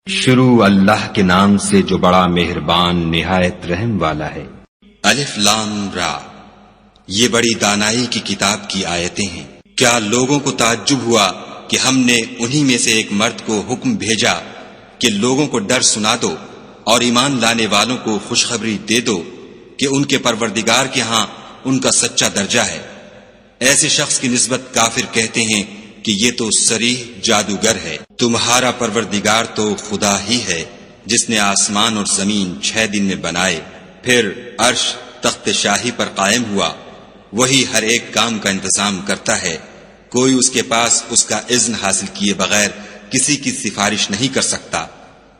شروع اللہ کے نام سے جو بڑا مہربان نہایت رحم والا ہے۔ الف لام را، یہ بڑی دانائی کی کتاب کی آیتیں ہیں۔ کیا لوگوں کو تعجب ہوا کہ ہم نے انہی میں سے ایک مرد کو حکم بھیجا کہ لوگوں کو ڈر سنا دو اور ایمان لانے والوں کو خوشخبری دے دو کہ ان کے پروردگار کے ہاں ان کا سچا درجہ ہے۔ ایسے شخص کی نسبت کافر کہتے ہیں کہ یہ تو صریح جادوگر ہے۔ تمہارا پروردگار تو خدا ہی ہے جس نے آسمان اور زمین 6 دن میں بنائے، پھر عرش تخت شاہی پر قائم ہوا۔ وہی ہر ایک کام کا انتظام کرتا ہے، کوئی اس کے پاس اس کا اذن حاصل کیے بغیر کسی کی سفارش نہیں کر سکتا۔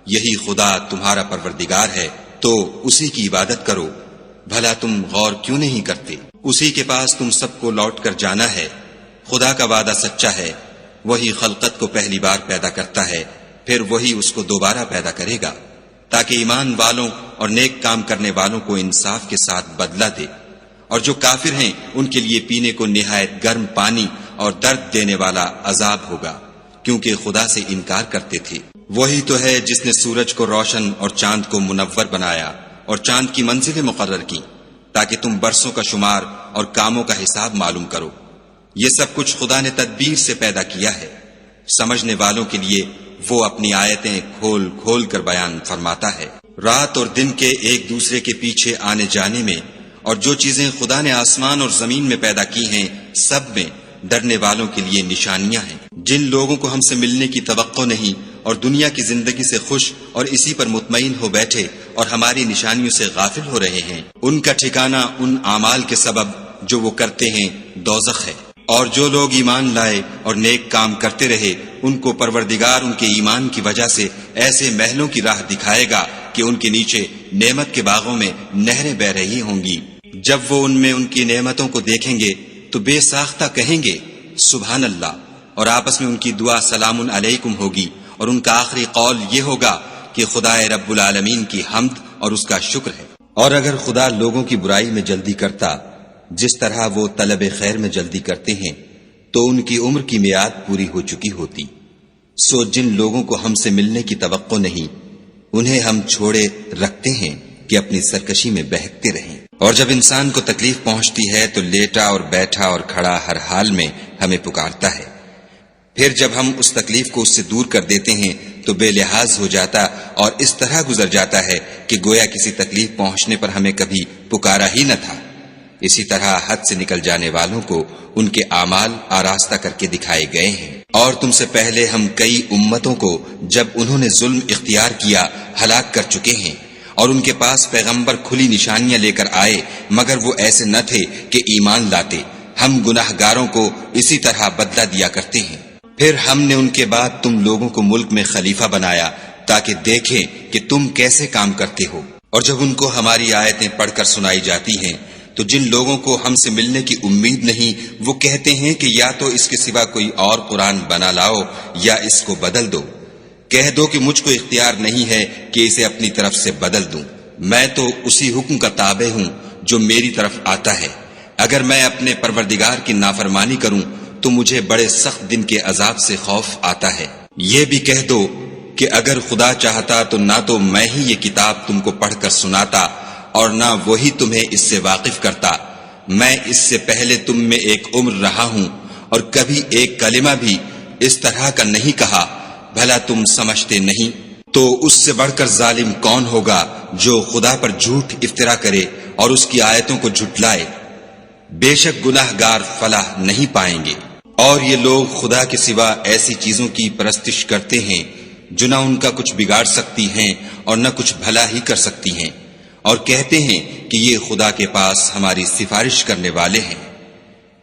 یہی خدا تمہارا پروردگار ہے، تو اسی کی عبادت کرو۔ بھلا تم غور کیوں نہیں کرتے؟ اسی کے پاس تم سب کو لوٹ کر جانا ہے۔ خدا کا وعدہ سچا ہے، وہی خلقت کو پہلی بار پیدا کرتا ہے، پھر وہی اس کو دوبارہ پیدا کرے گا، تاکہ ایمان والوں اور نیک کام کرنے والوں کو انصاف کے ساتھ بدلہ دے۔ اور جو کافر ہیں ان کے لیے پینے کو نہایت گرم پانی اور درد دینے والا عذاب ہوگا، کیونکہ خدا سے انکار کرتے تھے۔ وہی تو ہے جس نے سورج کو روشن اور چاند کو منور بنایا اور چاند کی منزلیں مقرر کی تاکہ تم برسوں کا شمار اور کاموں کا حساب معلوم کرو۔ یہ سب کچھ خدا نے تدبیر سے پیدا کیا ہے۔ سمجھنے والوں کے لیے وہ اپنی آیتیں کھول کھول کر بیان فرماتا ہے۔ رات اور دن کے ایک دوسرے کے پیچھے آنے جانے میں اور جو چیزیں خدا نے آسمان اور زمین میں پیدا کی ہیں سب میں ڈرنے والوں کے لیے نشانیاں ہیں۔ جن لوگوں کو ہم سے ملنے کی توقع نہیں اور دنیا کی زندگی سے خوش اور اسی پر مطمئن ہو بیٹھے اور ہماری نشانیوں سے غافل ہو رہے ہیں، ان کا ٹھکانہ ان اعمال کے سبب جو وہ کرتے ہیں دوزخ ہے۔ اور جو لوگ ایمان لائے اور نیک کام کرتے رہے ان کو پروردگار ان کے ایمان کی وجہ سے ایسے محلوں کی راہ دکھائے گا کہ ان کے نیچے نعمت کے باغوں میں نہریں بہ رہی ہوں گی۔ جب وہ ان میں ان کی نعمتوں کو دیکھیں گے تو بے ساختہ کہیں گے سبحان اللہ، اور آپس میں ان کی دعا سلام علیکم ہوگی، اور ان کا آخری قول یہ ہوگا کہ خدا رب العالمین کی حمد اور اس کا شکر ہے۔ اور اگر خدا لوگوں کی برائی میں جلدی کرتا جس طرح وہ طلب خیر میں جلدی کرتے ہیں تو ان کی عمر کی میعاد پوری ہو چکی ہوتی۔ سو جن لوگوں کو ہم سے ملنے کی توقع نہیں انہیں ہم چھوڑے رکھتے ہیں کہ اپنی سرکشی میں بہکتے رہیں۔ اور جب انسان کو تکلیف پہنچتی ہے تو لیٹا اور بیٹھا اور کھڑا ہر حال میں ہمیں پکارتا ہے، پھر جب ہم اس تکلیف کو اس سے دور کر دیتے ہیں تو بے لحاظ ہو جاتا اور اس طرح گزر جاتا ہے کہ گویا کسی تکلیف پہنچنے پر ہمیں کبھی پکارا ہی نہ تھا۔ اسی طرح حد سے نکل جانے والوں کو ان کے اعمال آراستہ کر کے دکھائے گئے ہیں۔ اور تم سے پہلے ہم کئی امتوں کو جب انہوں نے ظلم اختیار کیا ہلاک کر چکے ہیں، اور ان کے پاس پیغمبر کھلی نشانیاں لے کر آئے مگر وہ ایسے نہ تھے کہ ایمان لاتے۔ ہم گناہ گاروں کو اسی طرح بدلہ دیا کرتے ہیں۔ پھر ہم نے ان کے بعد تم لوگوں کو ملک میں خلیفہ بنایا تاکہ دیکھیں کہ تم کیسے کام کرتے ہو۔ اور جب ان کو ہماری آیتیں پڑھ کر سنائی جاتی ہیں تو جن لوگوں کو ہم سے ملنے کی امید نہیں وہ کہتے ہیں کہ یا تو اس کے سوا کوئی اور قرآن بنا لاؤ یا اس کو بدل دو۔ کہہ دو کہ مجھ کو اختیار نہیں ہے کہ اسے اپنی طرف سے بدل دوں، میں تو اسی حکم کا تابع ہوں جو میری طرف آتا ہے۔ اگر میں اپنے پروردگار کی نافرمانی کروں تو مجھے بڑے سخت دن کے عذاب سے خوف آتا ہے۔ یہ بھی کہہ دو کہ اگر خدا چاہتا تو نہ تو میں ہی یہ کتاب تم کو پڑھ کر سناتا اور نہ وہی تمہیں اس سے واقف کرتا۔ میں اس سے پہلے تم میں ایک عمر رہا ہوں اور کبھی ایک کلمہ بھی اس طرح کا نہیں کہا، بھلا تم سمجھتے نہیں؟ تو اس سے بڑھ کر ظالم کون ہوگا جو خدا پر جھوٹ افطرا کرے اور اس کی آیتوں کو جھٹلائے؟ بے شک گناہ گار فلاح نہیں پائیں گے۔ اور یہ لوگ خدا کے سوا ایسی چیزوں کی پرستش کرتے ہیں جو نہ ان کا کچھ بگاڑ سکتی ہیں اور نہ کچھ بھلا ہی کر سکتی ہیں، اور کہتے ہیں کہ یہ خدا کے پاس ہماری سفارش کرنے والے ہیں۔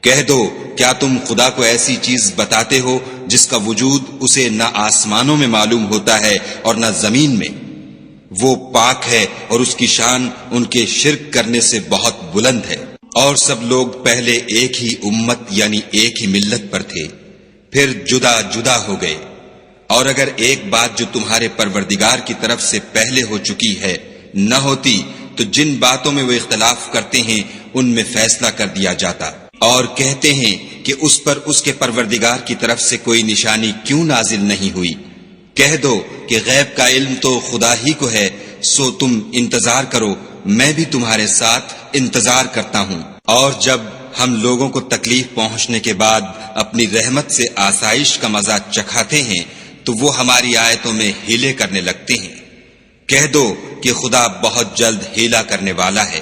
کہہ دو کیا تم خدا کو ایسی چیز بتاتے ہو جس کا وجود اسے نہ آسمانوں میں معلوم ہوتا ہے اور نہ زمین میں؟ وہ پاک ہے اور اس کی شان ان کے شرک کرنے سے بہت بلند ہے۔ اور سب لوگ پہلے ایک ہی امت یعنی ایک ہی ملت پر تھے، پھر جدا جدا ہو گئے۔ اور اگر ایک بات جو تمہارے پروردگار کی طرف سے پہلے ہو چکی ہے نہ ہوتی تو جن باتوں میں وہ اختلاف کرتے ہیں ان میں فیصلہ کر دیا جاتا۔ اور کہتے ہیں کہ اس پر اس کے پروردگار کی طرف سے کوئی نشانی کیوں نازل نہیں ہوئی؟ کہہ دو کہ غیب کا علم تو خدا ہی کو ہے، سو تم انتظار کرو، میں بھی تمہارے ساتھ انتظار کرتا ہوں۔ اور جب ہم لوگوں کو تکلیف پہنچنے کے بعد اپنی رحمت سے آسائش کا مزہ چکھاتے ہیں تو وہ ہماری آیتوں میں ہیلے کرنے لگتے ہیں۔ کہہ دو کہ خدا بہت جلد ہیلا کرنے والا ہے،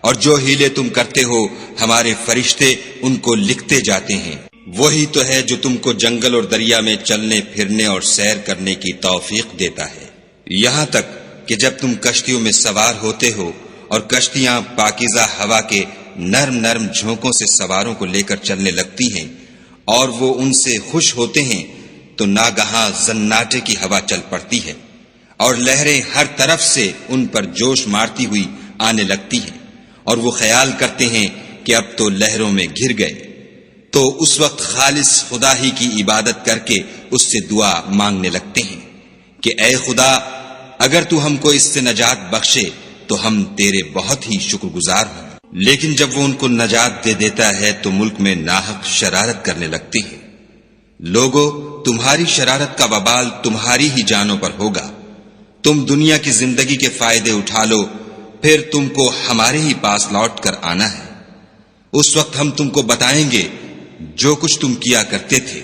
اور جو ہیلے تم کرتے ہو ہمارے فرشتے ان کو لکھتے جاتے ہیں۔ وہی تو ہے جو تم کو جنگل اور دریا میں چلنے پھرنے اور سیر کرنے کی توفیق دیتا ہے، یہاں تک کہ جب تم کشتیوں میں سوار ہوتے ہو اور کشتیاں پاکیزہ ہوا کے نرم نرم جھونکوں سے سواروں کو لے کر چلنے لگتی ہیں اور وہ ان سے خوش ہوتے ہیں، تو ناگہاں زناٹے کی ہوا چل پڑتی ہے اور لہریں ہر طرف سے ان پر جوش مارتی ہوئی آنے لگتی ہیں، اور وہ خیال کرتے ہیں کہ اب تو لہروں میں گر گئے۔ تو اس وقت خالص خدا ہی کی عبادت کر کے اس سے دعا مانگنے لگتے ہیں کہ اے خدا، اگر تو ہم کو اس سے نجات بخشے تو ہم تیرے بہت ہی شکر گزار ہوں۔ لیکن جب وہ ان کو نجات دے دیتا ہے تو ملک میں ناحق شرارت کرنے لگتے ہیں۔ لوگو، تمہاری شرارت کا وبال تمہاری ہی جانوں پر ہوگا۔ تم دنیا کی زندگی کے فائدے اٹھا لو، پھر تم کو ہمارے ہی پاس لوٹ کر آنا ہے۔ اس وقت ہم تم کو بتائیں گے جو کچھ تم کیا کرتے تھے۔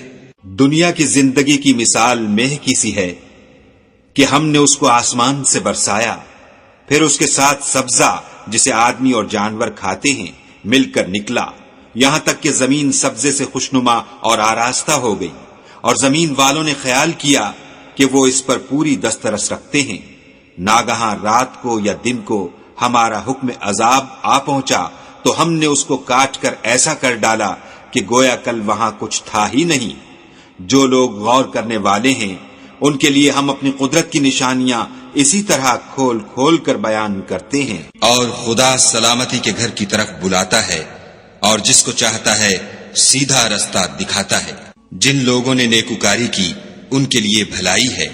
دنیا کی زندگی کی مثال مہ کی سی ہے کہ ہم نے اس کو آسمان سے برسایا، پھر اس کے ساتھ سبزہ جسے آدمی اور جانور کھاتے ہیں مل کر نکلا، یہاں تک کہ زمین سبزے سے خوشنما اور آراستہ ہو گئی، اور زمین والوں نے خیال کیا کہ وہ اس پر پوری دسترس رکھتے ہیں۔ ناگہاں رات کو یا دن کو ہمارا حکم عذاب آ پہنچا تو ہم نے اس کو کاٹ کر ایسا کر ڈالا کہ گویا کل وہاں کچھ تھا ہی نہیں۔ جو لوگ غور کرنے والے ہیں ان کے لیے ہم اپنی قدرت کی نشانیاں اسی طرح کھول کھول کر بیان کرتے ہیں۔ اور خدا سلامتی کے گھر کی طرف بلاتا ہے اور جس کو چاہتا ہے سیدھا رستہ دکھاتا ہے۔ جن لوگوں نے نیکوکاری کی ان کے لیے بھلائی ہے،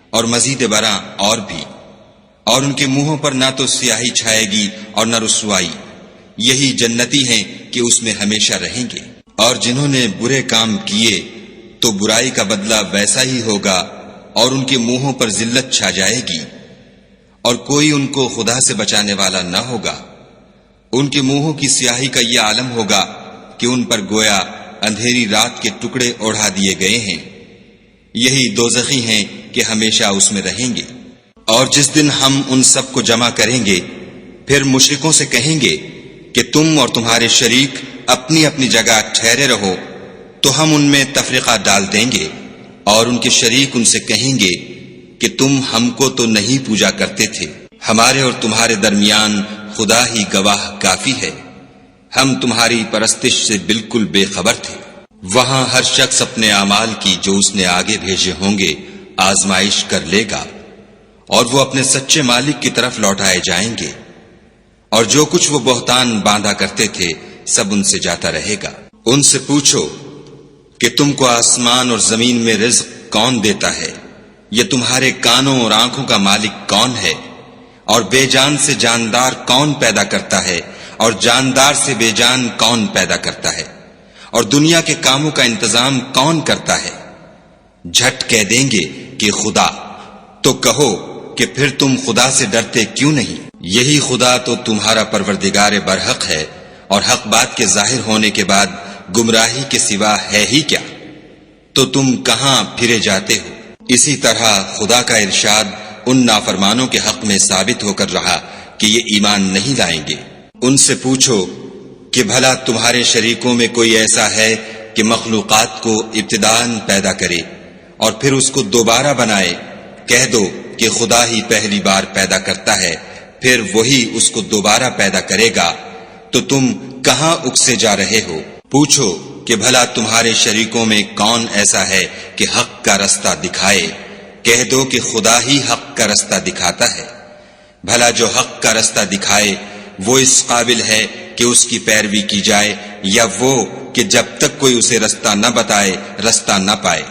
اور مزید برآں اور بھی، اور ان کے منہوں پر نہ تو سیاہی چھائے گی اور نہ رسوائی، یہی جنتی ہیں کہ اس میں ہمیشہ رہیں گے۔ اور جنہوں نے برے کام کیے تو برائی کا بدلہ ویسا ہی ہوگا، اور ان کے منہوں پر ذلت چھا جائے گی، اور کوئی ان کو خدا سے بچانے والا نہ ہوگا۔ ان کے منہوں کی سیاہی کا یہ عالم ہوگا کہ ان پر گویا اندھیری رات کے ٹکڑے اوڑھا دیے گئے ہیں، یہی دوزخی ہیں کہ ہمیشہ اس میں رہیں گے۔ اور جس دن ہم ان سب کو جمع کریں گے، پھر مشرکوں سے کہیں گے کہ تم اور تمہارے شریک اپنی اپنی جگہ ٹھہرے رہو، تو ہم ان میں تفرقہ ڈال دیں گے، اور ان کے شریک ان سے کہیں گے کہ تم ہم کو تو نہیں پوجا کرتے تھے، ہمارے اور تمہارے درمیان خدا ہی گواہ کافی ہے، ہم تمہاری پرستش سے بالکل بے خبر تھے۔ وہاں ہر شخص اپنے اعمال کی جو اس نے آگے بھیجے ہوں گے آزمائش کر لے گا، اور وہ اپنے سچے مالک کی طرف لوٹائے جائیں گے، اور جو کچھ وہ بہتان باندھا کرتے تھے سب ان سے جاتا رہے گا۔ ان سے پوچھو کہ تم کو آسمان اور زمین میں رزق کون دیتا ہے؟ یہ تمہارے کانوں اور آنکھوں کا مالک کون ہے؟ اور بے جان سے جاندار کون پیدا کرتا ہے؟ اور جاندار سے بے جان کون پیدا کرتا ہے؟ اور دنیا کے کاموں کا انتظام کون کرتا ہے؟ جھٹ کہہ دیں گے کہ خدا۔ تو کہو کہ پھر تم خدا سے ڈرتے کیوں نہیں؟ یہی خدا تو تمہارا پروردگار برحق ہے، اور حق بات کے ظاہر ہونے کے بعد گمراہی کے سوا ہے ہی کیا؟ تو تم کہاں پھرے جاتے ہو؟ اسی طرح خدا کا ارشاد ان نافرمانوں کے حق میں ثابت ہو کر رہا کہ یہ ایمان نہیں لائیں گے۔ ان سے پوچھو کہ بھلا تمہارے شریکوں میں کوئی ایسا ہے کہ مخلوقات کو ابتداءً پیدا کرے اور پھر اس کو دوبارہ بنائے؟ کہہ دو کہ خدا ہی پہلی بار پیدا کرتا ہے، پھر وہی اس کو دوبارہ پیدا کرے گا، تو تم کہاں اکسے جا رہے ہو؟ پوچھو کہ بھلا تمہارے شریکوں میں کون ایسا ہے کہ حق کا رستہ دکھائے؟ کہہ دو کہ خدا ہی حق کا رستہ دکھاتا ہے۔ بھلا جو حق کا رستہ دکھائے وہ اس قابل ہے کہ اس کی پیروی کی جائے، یا وہ کہ جب تک کوئی اسے رستہ نہ بتائے رستہ نہ پائے؟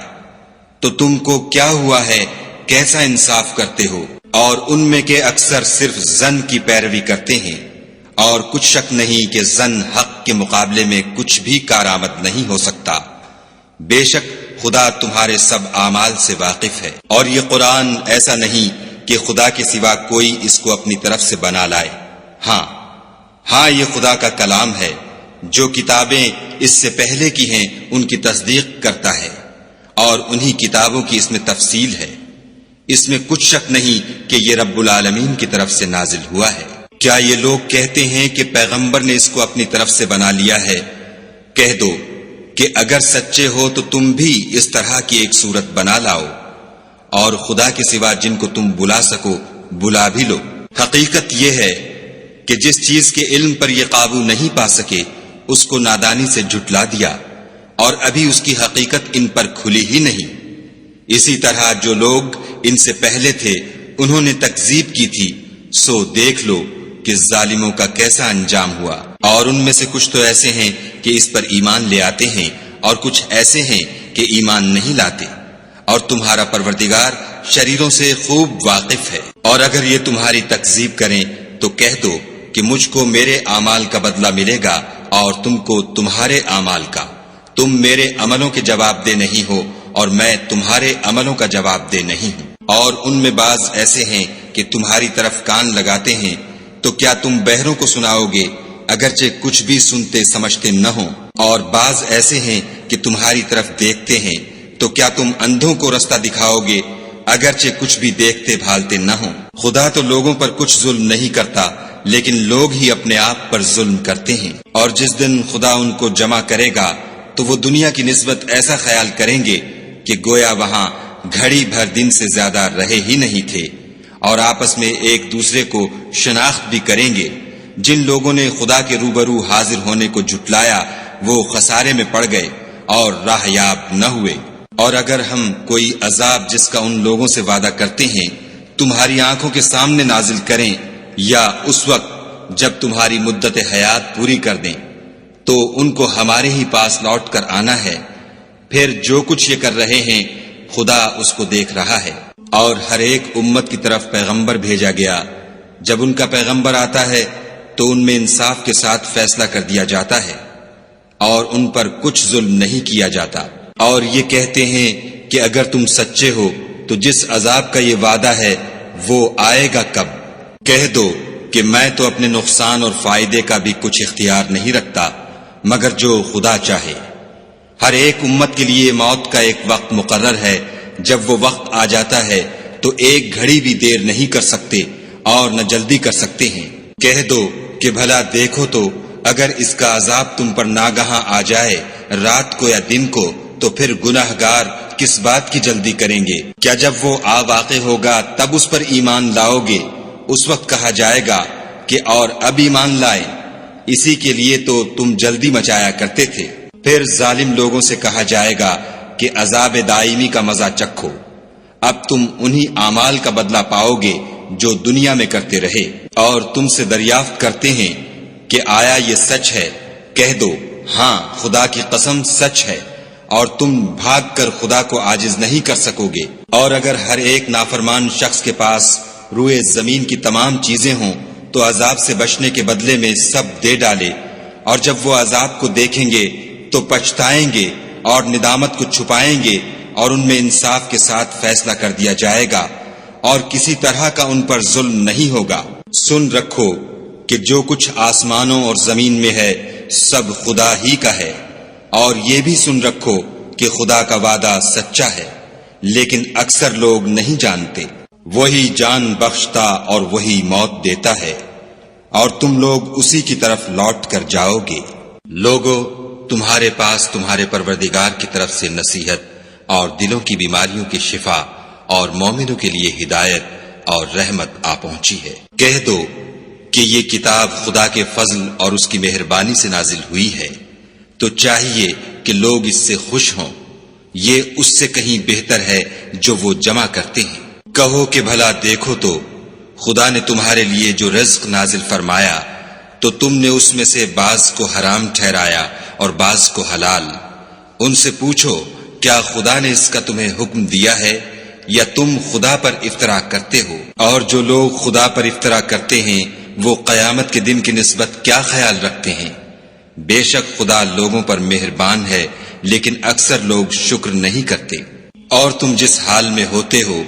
تو تم کو کیا ہوا ہے؟ کیسا انصاف کرتے ہو؟ اور ان میں کے اکثر صرف ظن کی پیروی کرتے ہیں، اور کچھ شک نہیں کہ ظن حق کے مقابلے میں کچھ بھی کارآمد نہیں ہو سکتا۔ بے شک خدا تمہارے سب اعمال سے واقف ہے۔ اور یہ قرآن ایسا نہیں کہ خدا کے سوا کوئی اس کو اپنی طرف سے بنا لائے۔ ہاں یہ خدا کا کلام ہے۔ جو کتابیں اس سے پہلے کی ہیں ان کی تصدیق کرتا ہے، اور انہی کتابوں کی اس میں تفصیل ہے۔ اس میں کچھ شک نہیں کہ یہ رب العالمین کی طرف سے نازل ہوا ہے۔ کیا یہ لوگ کہتے ہیں کہ پیغمبر نے اس کو اپنی طرف سے بنا لیا ہے؟ کہہ دو کہ اگر سچے ہو تو تم بھی اس طرح کی ایک صورت بنا لاؤ، اور خدا کے سوا جن کو تم بلا سکو بلا بھی لو۔ حقیقت یہ ہے کہ جس چیز کے علم پر یہ قابو نہیں پا سکے اس کو نادانی سے جھٹلا دیا، اور ابھی اس کی حقیقت ان پر کھلی ہی نہیں۔ اسی طرح جو لوگ ان سے پہلے تھے انہوں نے تکذیب کی تھی، سو دیکھ لو کہ ظالموں کا کیسا انجام ہوا۔ اور ان میں سے کچھ تو ایسے ہیں کہ اس پر ایمان لے آتے ہیں، اور کچھ ایسے ہیں کہ ایمان نہیں لاتے، اور تمہارا پروردگار شریروں سے خوب واقف ہے۔ اور اگر یہ تمہاری تکذیب کریں تو کہہ دو کہ مجھ کو میرے اعمال کا بدلہ ملے گا اور تم کو تمہارے اعمال کا۔ تم میرے عملوں کے جواب دہ نہیں ہو اور میں تمہارے عملوں کا جواب دہ نہیں ہوں۔ اور ان میں بعض ایسے ہیں کہ تمہاری طرف کان لگاتے ہیں، تو کیا تم بہروں کو سناؤ گے اگرچہ کچھ بھی سنتے سمجھتے نہ ہوں؟ اور بعض ایسے ہیں کہ تمہاری طرف دیکھتے ہیں، تو کیا تم اندھوں کو رستہ دکھاؤ گے اگرچہ کچھ بھی دیکھتے بھالتے نہ ہوں؟ خدا تو لوگوں پر کچھ ظلم نہیں کرتا، لیکن لوگ ہی اپنے آپ پر ظلم کرتے ہیں۔ اور جس دن خدا ان کو جمع کرے گا تو وہ دنیا کی نسبت ایسا خیال کریں گے کہ گویا وہاں گھڑی بھر دن سے زیادہ رہے ہی نہیں تھے، اور آپس میں ایک دوسرے کو شناخت بھی کریں گے۔ جن لوگوں نے خدا کے روبرو حاضر ہونے کو جھٹلایا وہ خسارے میں پڑ گئے اور راہ یاب نہ ہوئے۔ اور اگر ہم کوئی عذاب جس کا ان لوگوں سے وعدہ کرتے ہیں تمہاری آنکھوں کے سامنے نازل کریں، یا اس وقت جب تمہاری مدت حیات پوری کر دیں، تو ان کو ہمارے ہی پاس لوٹ کر آنا ہے۔ پھر جو کچھ یہ کر رہے ہیں خدا اس کو دیکھ رہا ہے۔ اور ہر ایک امت کی طرف پیغمبر بھیجا گیا، جب ان کا پیغمبر آتا ہے تو ان میں انصاف کے ساتھ فیصلہ کر دیا جاتا ہے، اور ان پر کچھ ظلم نہیں کیا جاتا۔ اور یہ کہتے ہیں کہ اگر تم سچے ہو تو جس عذاب کا یہ وعدہ ہے وہ آئے گا کب؟ کہہ دو کہ میں تو اپنے نقصان اور فائدے کا بھی کچھ اختیار نہیں رکھتا مگر جو خدا چاہے۔ ہر ایک امت کے لیے موت کا ایک وقت مقرر ہے، جب وہ وقت آ جاتا ہے تو ایک گھڑی بھی دیر نہیں کر سکتے اور نہ جلدی کر سکتے ہیں۔ کہہ دو کہ بھلا دیکھو تو اگر اس کا عذاب تم پر ناگہاں آ جائے رات کو یا دن کو، تو پھر گناہ گار کس بات کی جلدی کریں گے؟ کیا جب وہ آ واقع ہوگا تب اس پر ایمان لاؤ گے؟ اس وقت کہا جائے گا کہ اور اب ایمان لائیں، اسی کے لیے تو تم جلدی مچایا کرتے تھے۔ پھر ظالم لوگوں سے کہا جائے گا کہ عذاب دائمی کا مزہ چکھو، اب تم انہی اعمال کا بدلہ پاؤ گے جو دنیا میں کرتے رہے۔ اور تم سے دریافت کرتے ہیں کہ آیا یہ سچ ہے؟ کہہ دو ہاں خدا کی قسم سچ ہے، اور تم بھاگ کر خدا کو عاجز نہیں کر سکو گے۔ اور اگر ہر ایک نافرمان شخص کے پاس روئے زمین کی تمام چیزیں ہوں تو عذاب سے بچنے کے بدلے میں سب دے ڈالے، اور جب وہ عذاب کو دیکھیں گے تو پچھتائیں گے اور ندامت کو چھپائیں گے، اور ان میں انصاف کے ساتھ فیصلہ کر دیا جائے گا، اور کسی طرح کا ان پر ظلم نہیں ہوگا۔ سن رکھو کہ جو کچھ آسمانوں اور زمین میں ہے سب خدا ہی کا ہے، اور یہ بھی سن رکھو کہ خدا کا وعدہ سچا ہے، لیکن اکثر لوگ نہیں جانتے۔ وہی جان بخشتا اور وہی موت دیتا ہے، اور تم لوگ اسی کی طرف لوٹ کر جاؤ گے۔ لوگو، تمہارے پاس تمہارے پروردگار کی طرف سے نصیحت اور دلوں کی بیماریوں کی شفا اور مومنوں کے لیے ہدایت اور رحمت آ پہنچی ہے۔ کہہ دو کہ یہ کتاب خدا کے فضل اور اس کی مہربانی سے نازل ہوئی ہے، تو چاہیے کہ لوگ اس سے خوش ہوں۔ یہ اس سے کہیں بہتر ہے جو وہ جمع کرتے ہیں۔ کہو کہ بھلا دیکھو تو خدا نے تمہارے لیے جو رزق نازل فرمایا تو تم نے اس میں سے بعض کو حرام ٹھہرایا اور بعض کو حلال۔ ان سے پوچھو کیا خدا نے اس کا تمہیں حکم دیا ہے یا تم خدا پر افطرا کرتے ہو؟ اور جو لوگ خدا پر افطرا کرتے ہیں وہ قیامت کے دن کی نسبت کیا خیال رکھتے ہیں؟ بے شک خدا لوگوں پر مہربان ہے لیکن اکثر لوگ شکر نہیں کرتے۔ اور تم جس حال میں ہوتے ہو،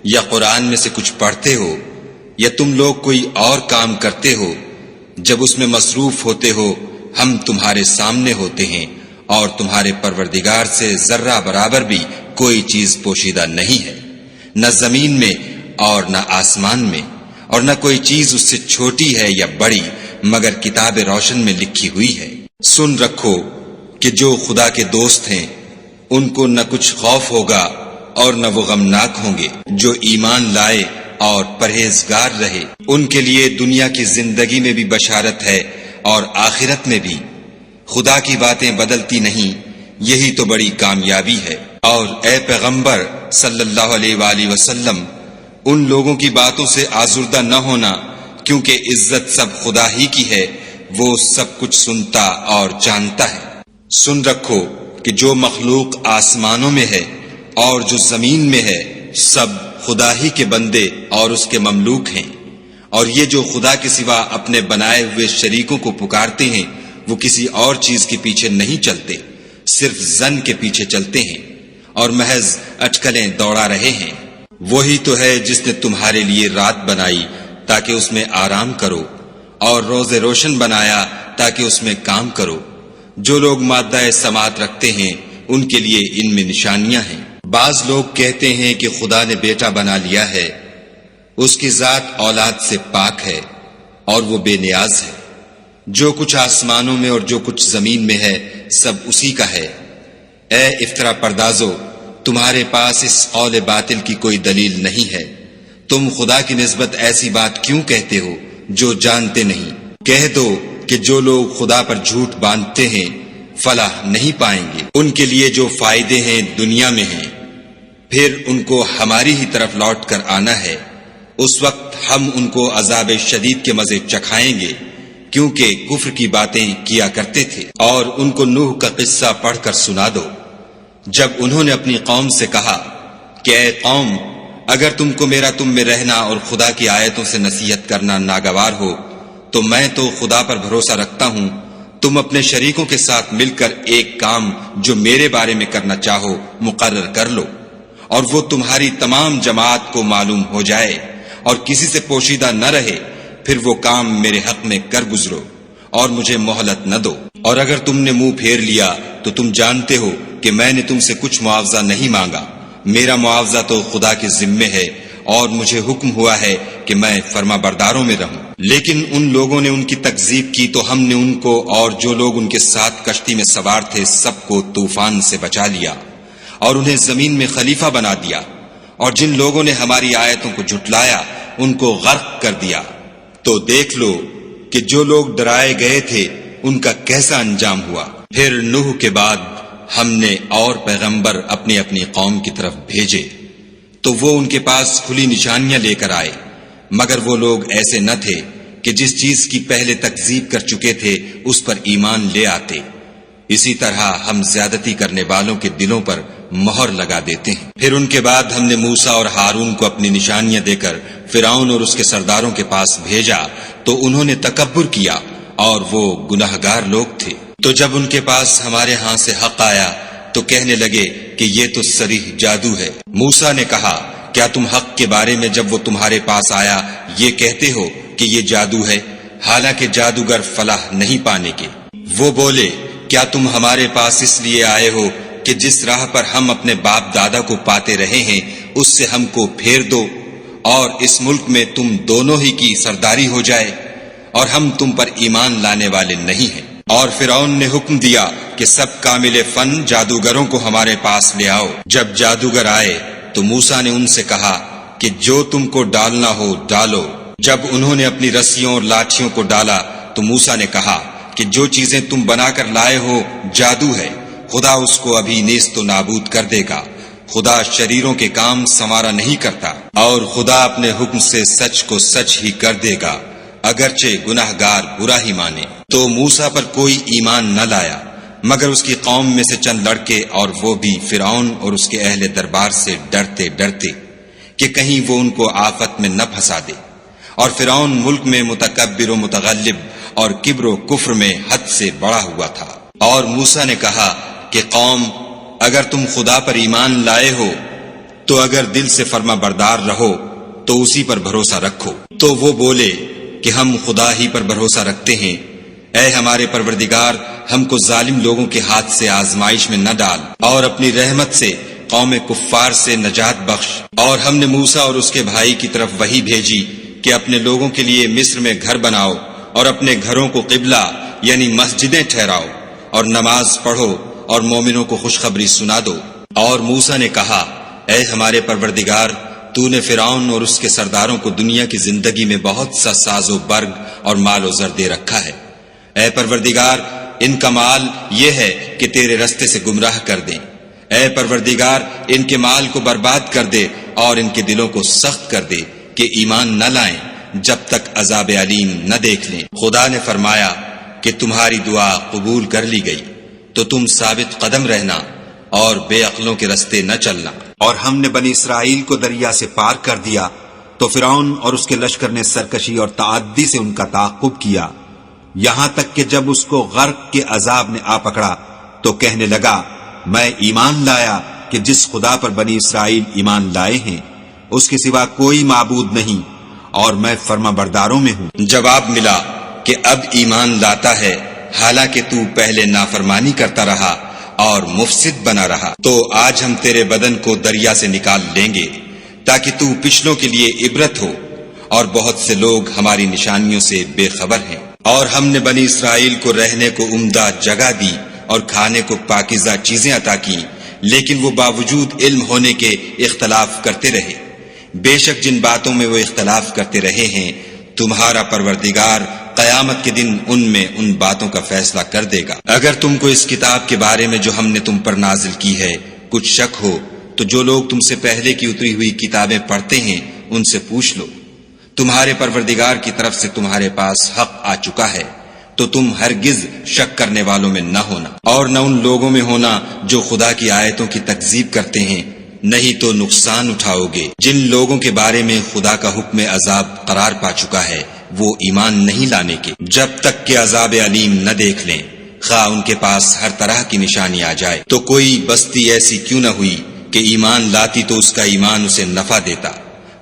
یا قرآن میں سے کچھ پڑھتے ہو، یا تم لوگ کوئی اور کام کرتے ہو، جب اس میں مصروف ہوتے ہو ہم تمہارے سامنے ہوتے ہیں، اور تمہارے پروردگار سے ذرہ برابر بھی کوئی چیز پوشیدہ نہیں ہے، نہ زمین میں اور نہ آسمان میں، اور نہ کوئی چیز اس سے چھوٹی ہے یا بڑی مگر کتاب روشن میں لکھی ہوئی ہے۔ سن رکھو کہ جو خدا کے دوست ہیں ان کو نہ کچھ خوف ہوگا اور نہ وہ غمناک ہوں گے، جو ایمان لائے اور پرہیزگار رہے ان کے لیے دنیا کی زندگی میں بھی بشارت ہے اور آخرت میں بھی۔ خدا کی باتیں بدلتی نہیں، یہی تو بڑی کامیابی ہے۔ اور اے پیغمبر صلی اللہ علیہ وآلہ وسلم، ان لوگوں کی باتوں سے آزردہ نہ ہونا، کیونکہ عزت سب خدا ہی کی ہے، وہ سب کچھ سنتا اور جانتا ہے۔ سن رکھو کہ جو مخلوق آسمانوں میں ہے اور جو زمین میں ہے سب خدا ہی کے بندے اور اس کے مملوک ہیں، اور یہ جو خدا کے سوا اپنے بنائے ہوئے شریکوں کو پکارتے ہیں وہ کسی اور چیز کے پیچھے نہیں چلتے، صرف ظن کے پیچھے چلتے ہیں اور محض اٹکلیں دوڑا رہے ہیں۔ وہی تو ہے جس نے تمہارے لیے رات بنائی تاکہ اس میں آرام کرو، اور روز روشن بنایا تاکہ اس میں کام کرو۔ جو لوگ مادہ سماعت رکھتے ہیں ان کے لیے ان میں نشانیاں ہیں۔ بعض لوگ کہتے ہیں کہ خدا نے بیٹا بنا لیا ہے، اس کی ذات اولاد سے پاک ہے اور وہ بے نیاز ہے۔ جو کچھ آسمانوں میں اور جو کچھ زمین میں ہے سب اسی کا ہے۔ اے افطرا پردازو، تمہارے پاس اس قول باطل کی کوئی دلیل نہیں ہے، تم خدا کی نسبت ایسی بات کیوں کہتے ہو جو جانتے نہیں؟ کہہ دو کہ جو لوگ خدا پر جھوٹ باندھتے ہیں فلاح نہیں پائیں گے۔ ان کے لیے جو فائدے ہیں دنیا میں ہیں، پھر ان کو ہماری ہی طرف لوٹ کر آنا ہے، اس وقت ہم ان کو عذاب شدید کے مزے چکھائیں گے، کیونکہ کفر کی باتیں کیا کرتے تھے۔ اور ان کو نوح کا قصہ پڑھ کر سنا دو، جب انہوں نے اپنی قوم سے کہا کہ اے قوم، اگر تم کو میرا تم میں رہنا اور خدا کی آیتوں سے نصیحت کرنا ناگوار ہو تو میں تو خدا پر بھروسہ رکھتا ہوں، تم اپنے شریکوں کے ساتھ مل کر ایک کام جو میرے بارے میں کرنا چاہو مقرر کر لو، اور وہ تمہاری تمام جماعت کو معلوم ہو جائے اور کسی سے پوشیدہ نہ رہے، پھر وہ کام میرے حق میں کر گزرو اور مجھے مہلت نہ دو۔ اور اگر تم نے منہ پھیر لیا تو تم جانتے ہو کہ میں نے تم سے کچھ معاوضہ نہیں مانگا، میرا معاوضہ تو خدا کے ذمے ہے، اور مجھے حکم ہوا ہے کہ میں فرما برداروں میں رہوں۔ لیکن ان لوگوں نے ان کی تکذیب کی تو ہم نے ان کو اور جو لوگ ان کے ساتھ کشتی میں سوار تھے سب کو طوفان سے بچا لیا اور انہیں زمین میں خلیفہ بنا دیا، اور جن لوگوں نے ہماری آیتوں کو جھٹلایا ان کو غرق کر دیا۔ تو دیکھ لو کہ جو لوگ ڈرائے گئے تھے ان کا کیسا انجام ہوا۔ پھر نوح کے بعد ہم نے اور پیغمبر اپنی اپنی قوم کی طرف بھیجے تو وہ ان کے پاس کھلی نشانیاں لے کر آئے، مگر وہ لوگ ایسے نہ تھے کہ جس چیز کی پہلے تکذیب کر چکے تھے اس پر ایمان لے آتے۔ اسی طرح ہم زیادتی کرنے والوں کے دلوں پر مہر لگا دیتے ہیں۔ پھر ان کے بعد ہم نے موسیٰ اور ہارون کو اپنی نشانیاں دے کر فرعون اور اس کے سرداروں کے پاس بھیجا تو انہوں نے تکبر کیا اور وہ گناہگار لوگ تھے۔ تو جب ان کے پاس ہمارے ہاں سے حق آیا تو کہنے لگے کہ یہ تو صریح جادو ہے۔ موسیٰ نے کہا کیا تم حق کے بارے میں جب وہ تمہارے پاس آیا یہ کہتے ہو کہ یہ جادو ہے، حالانکہ جادوگر فلاح نہیں پانے کے؟ وہ بولے کیا تم ہمارے پاس اس لیے آئے ہو کہ جس راہ پر ہم اپنے باپ دادا کو پاتے رہے ہیں اس سے ہم کو پھیر دو اور اس ملک میں تم دونوں ہی کی سرداری ہو جائے، اور ہم تم پر ایمان لانے والے نہیں ہیں۔ اور فرعون نے حکم دیا کہ سب کامل فن جادوگروں کو ہمارے پاس لے آؤ۔ جب جادوگر آئے تو موسیٰ نے ان سے کہا کہ جو تم کو ڈالنا ہو ڈالو۔ جب انہوں نے اپنی رسیوں اور لاٹھیوں کو ڈالا تو موسیٰ نے کہا کہ جو چیزیں تم بنا کر لائے ہو جادو ہے، خدا اس کو ابھی نیست و نابود کر دے گا۔ خدا شریروں کے کام سنوارا نہیں کرتا، اور خدا اپنے حکم سے سچ کو سچ ہی کر دے گا، اگرچہ گناہگار برا ہی مانے۔ تو موسیٰ پر کوئی ایمان نہ لایا مگر اس کی قوم میں سے چند لڑکے، اور وہ بھی فرعون اور اس کے اہل دربار سے ڈرتے ڈرتے کہ کہیں وہ ان کو آفت میں نہ پھنسا دے۔ اور فرعون ملک میں متکبر و متغلب اور کبر و کفر میں حد سے بڑا ہوا تھا۔ اور موسیٰ نے کہا کہ قوم اگر تم خدا پر ایمان لائے ہو تو اگر دل سے فرما بردار رہو تو اسی پر بھروسہ رکھو۔ تو وہ بولے کہ ہم خدا ہی پر بھروسہ رکھتے ہیں۔ اے ہمارے پروردگار، ہم کو ظالم لوگوں کے ہاتھ سے آزمائش میں نہ ڈال، اور اپنی رحمت سے قوم کفار سے نجات بخش۔ اور ہم نے موسیٰ اور اس کے بھائی کی طرف وحی بھیجی کہ اپنے لوگوں کے لیے مصر میں گھر بناؤ اور اپنے گھروں کو قبلہ یعنی مسجدیں ٹھہراؤ، اور نماز پڑھو اور مومنوں کو خوشخبری سنا دو۔ اور موسیٰ نے کہا، اے ہمارے پروردگار، تو نے فرعون اور اس کے سرداروں کو دنیا کی زندگی میں بہت سا ساز و برگ اور مال و زر دے رکھا ہے۔ اے پروردگار، ان کا مال یہ ہے کہ تیرے رستے سے گمراہ کر دیں۔ اے پروردگار، ان کے مال کو برباد کر دے اور ان کے دلوں کو سخت کر دے کہ ایمان نہ لائیں جب تک عذاب علیم نہ دیکھ لیں۔ خدا نے فرمایا کہ تمہاری دعا قبول کر لی گئی، تو تم ثابت قدم رہنا اور بے عقلوں کے رستے نہ چلنا۔ اور ہم نے بنی اسرائیل کو دریا سے پار کر دیا تو فرعون اور اس کے لشکر نے سرکشی اور تعدی سے ان کا تعاقب کیا، یہاں تک کہ جب اس کو غرق کے عذاب نے آ پکڑا تو کہنے لگا، میں ایمان لایا کہ جس خدا پر بنی اسرائیل ایمان لائے ہیں اس کے سوا کوئی معبود نہیں، اور میں فرما برداروں میں ہوں۔ جواب ملا کہ اب ایمان لاتا ہے، حالانکہ تو پہلے نافرمانی کرتا رہا اور مفسد بنا رہا۔ تو آج ہم تیرے بدن کو دریا سے نکال لیں گے تاکہ تو پچھلوں کے لیے عبرت ہو، اور بہت سے لوگ ہماری نشانیوں سے بے خبر ہیں۔ اور ہم نے بنی اسرائیل کو رہنے کو عمدہ جگہ دی اور کھانے کو پاکیزہ چیزیں عطا کی، لیکن وہ باوجود علم ہونے کے اختلاف کرتے رہے۔ بے شک جن باتوں میں وہ اختلاف کرتے رہے ہیں، تمہارا پروردگار قیامت کے دن ان میں ان باتوں کا فیصلہ کر دے گا۔ اگر تم کو اس کتاب کے بارے میں جو ہم نے تم پر نازل کی ہے کچھ شک ہو تو جو لوگ تم سے پہلے کی اتری ہوئی کتابیں پڑھتے ہیں ان سے پوچھ لو۔ تمہارے پروردگار کی طرف سے تمہارے پاس حق آ چکا ہے، تو تم ہرگز شک کرنے والوں میں نہ ہونا، اور نہ ان لوگوں میں ہونا جو خدا کی آیتوں کی تکذیب کرتے ہیں، نہیں تو نقصان اٹھاؤ گے۔ جن لوگوں کے بارے میں خدا کا حکم عذاب قرار پا چکا ہے وہ ایمان نہیں لانے کے جب تک کہ عذاب علیم نہ دیکھ لیں، خواہ ان کے پاس ہر طرح کی نشانی آ جائے۔ تو کوئی بستی ایسی کیوں نہ ہوئی کہ ایمان لاتی تو اس کا ایمان اسے نفع دیتا۔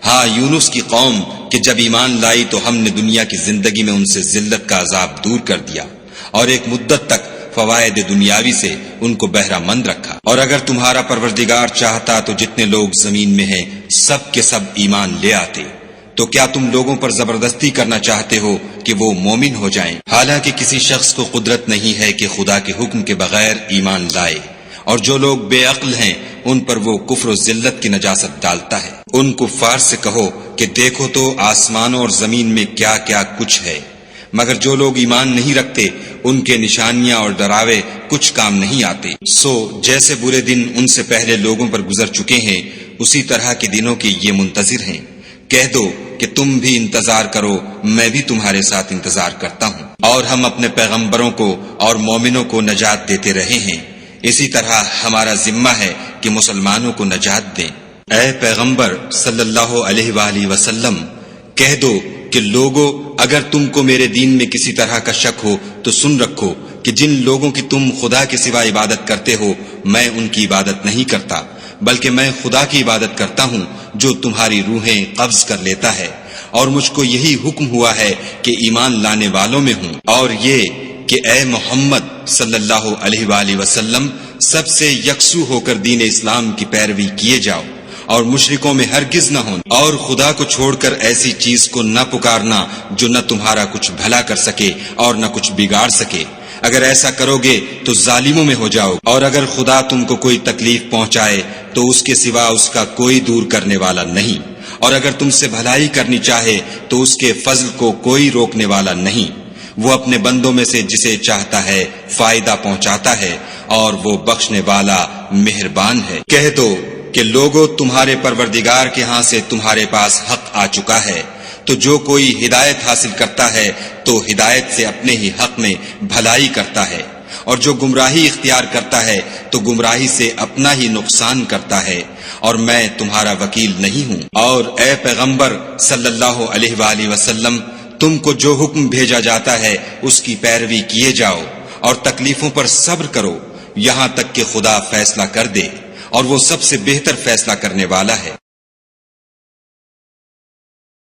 ہاں، یونس کی قوم کہ جب ایمان لائی تو ہم نے دنیا کی زندگی میں ان سے ذلت کا عذاب دور کر دیا، اور ایک مدت تک فوائد دنیاوی سے ان کو بہرہ مند رکھا۔ اور اگر تمہارا پروردگار چاہتا تو جتنے لوگ زمین میں ہیں سب کے سب ایمان لے آتے۔ تو کیا تم لوگوں پر زبردستی کرنا چاہتے ہو کہ وہ مومن ہو جائیں؟ حالانکہ کسی شخص کو قدرت نہیں ہے کہ خدا کے حکم کے بغیر ایمان لائے، اور جو لوگ بے عقل ہیں ان پر وہ کفر و ذلت کی نجاست ڈالتا ہے۔ ان کفار سے کہو کہ دیکھو تو آسمانوں اور زمین میں کیا کیا کچھ ہے، مگر جو لوگ ایمان نہیں رکھتے ان کے نشانیاں اور ڈراوے کچھ کام نہیں آتے۔ سو جیسے برے دن ان سے پہلے لوگوں پر گزر چکے ہیں، اسی طرح کے دنوں کے یہ منتظر ہیں۔ کہہ دو کہ تم بھی انتظار کرو، میں بھی تمہارے ساتھ انتظار کرتا ہوں۔ اور ہم اپنے پیغمبروں کو اور مومنوں کو نجات دیتے رہے ہیں، اسی طرح ہمارا ذمہ ہے کہ مسلمانوں کو نجات دیں۔ اے پیغمبر صلی اللہ علیہ وآلہ وسلم، کہہ دو کہ لوگو، اگر تم کو میرے دین میں کسی طرح کا شک ہو تو سن رکھو کہ جن لوگوں کی تم خدا کے سوا عبادت کرتے ہو میں ان کی عبادت نہیں کرتا، بلکہ میں خدا کی عبادت کرتا ہوں جو تمہاری روحیں قبض کر لیتا ہے، اور مجھ کو یہی حکم ہوا ہے کہ ایمان لانے والوں میں ہوں، اور یہ کہ اے محمد صلی اللہ علیہ وآلہ وسلم سب سے یکسو ہو کر دین اسلام کی پیروی کیے جاؤ، اور مشرکوں میں ہرگز نہ ہونا، اور خدا کو چھوڑ کر ایسی چیز کو نہ پکارنا جو نہ تمہارا کچھ بھلا کر سکے اور نہ کچھ بگاڑ سکے۔ اگر ایسا کرو گے تو ظالموں میں ہو جاؤ، اور اگر خدا تم کو کوئی تکلیف پہنچائے تو اس کے سوا اس کا کوئی دور کرنے والا نہیں، اور اگر تم سے بھلائی کرنی چاہے تو اس کے فضل کو کوئی روکنے والا نہیں۔ وہ اپنے بندوں میں سے جسے چاہتا ہے فائدہ پہنچاتا ہے، اور وہ بخشنے والا مہربان ہے۔ کہہ دو کہ لوگوں، تمہارے پروردگار کے ہاں سے تمہارے پاس حق آ چکا ہے، تو جو کوئی ہدایت حاصل کرتا ہے تو ہدایت سے اپنے ہی حق میں بھلائی کرتا ہے، اور جو گمراہی اختیار کرتا ہے تو گمراہی سے اپنا ہی نقصان کرتا ہے، اور میں تمہارا وکیل نہیں ہوں۔ اور اے پیغمبر صلی اللہ علیہ وآلہ وسلم، تم کو جو حکم بھیجا جاتا ہے اس کی پیروی کیے جاؤ، اور تکلیفوں پر صبر کرو، یہاں تک کہ خدا فیصلہ کر دے، اور وہ سب سے بہتر فیصلہ کرنے والا ہے۔